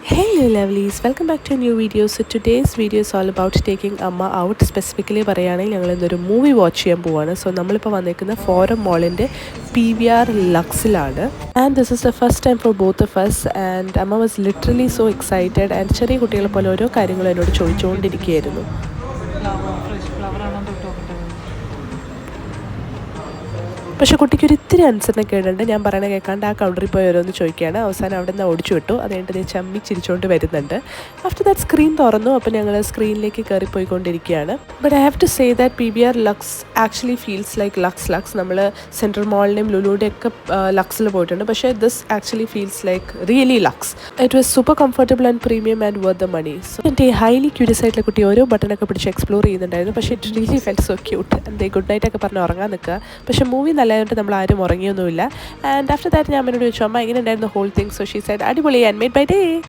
Hello lovelies, welcome back to a new video. So today's video is all about taking Amma out. Specifically പറയുകയാണെങ്കിൽ ഞങ്ങൾ ഇന്നൊരു movie watch ചെയ്യാൻ പോവാണ്. So നമ്മളിപ്പോൾ വന്നേക്കുന്ന ഫോറം മോളിൻ്റെ PVR ലക്സിലാണ്. And this is the first time for both of us. And അമ്മ was literally so excited. And ചെറിയ കുട്ടികളെ പോലെ ഓരോ കാര്യങ്ങളും എന്നോട് ചോദിച്ചുകൊണ്ടിരിക്കുകയായിരുന്നു. പക്ഷേ കുട്ടിക്ക് ഒരു ഇത്തിരി അനുസരണക്കേടുണ്ട്. ഞാൻ പറയണ കേൾക്കാണ്ട് ആ കൗണ്ടറിൽ പോയി ഓരോന്ന് ചോദിക്കുകയാണ്. അവസാനം അവിടെ നിന്ന് ഓടിച്ചു വിട്ടു. അതുകഴിഞ്ഞിട്ട് നീ ചമ്മി ചിരിച്ചുകൊണ്ട് വരുന്നുണ്ട്. ആഫ്റ്റർ ദാറ്റ് സ്ക്രീൻ തുറന്നു. അപ്പോൾ ഞങ്ങൾ സ്ക്രീനിലേക്ക് കയറിപ്പോയിക്കൊണ്ടിരിക്കുകയാണ്. But I have to say that PVR lux actually feels like lux നമ്മൾ സെൻട്രൽ മോളിൻ്റെയും ലുലുവിൻ്റെ ഒക്കെ ലക്സിൽ പോയിട്ടുണ്ട്. പക്ഷേ this actually feels like really lux. It was super comfortable and premium and worth the money. So എൻ്റെ ഹൈലി ക്യൂരിയസ് ആയിട്ടുള്ള കുട്ടി ഓരോ ബട്ടണൊക്കെ പിടിച്ച് എക്സ്പ്ലോർ ചെയ്യുന്നുണ്ടായിരുന്നു. പക്ഷേ it really felt so cute. എന്തേ ഗുഡ് നൈറ്റ് ഒക്കെ പറഞ്ഞ് ഉറങ്ങാൻ നിൽക്കുക. പക്ഷേ മൂവി നല്ലതായിട്ട് നമ്മൾ ആരും ഉറങ്ങിയൊന്നുമില്ല. ആൻഡ് ആഫ്റ്റർ ദാറ്റ് ഞാൻ എന്നോട് ചോദിച്ചു, അമ്മ എങ്ങനെ ഉണ്ടായിരുന്നു whole thing? So she said അടിപൊളി ആൻഡ് മെയ്ഡ് ബൈ ഡേ.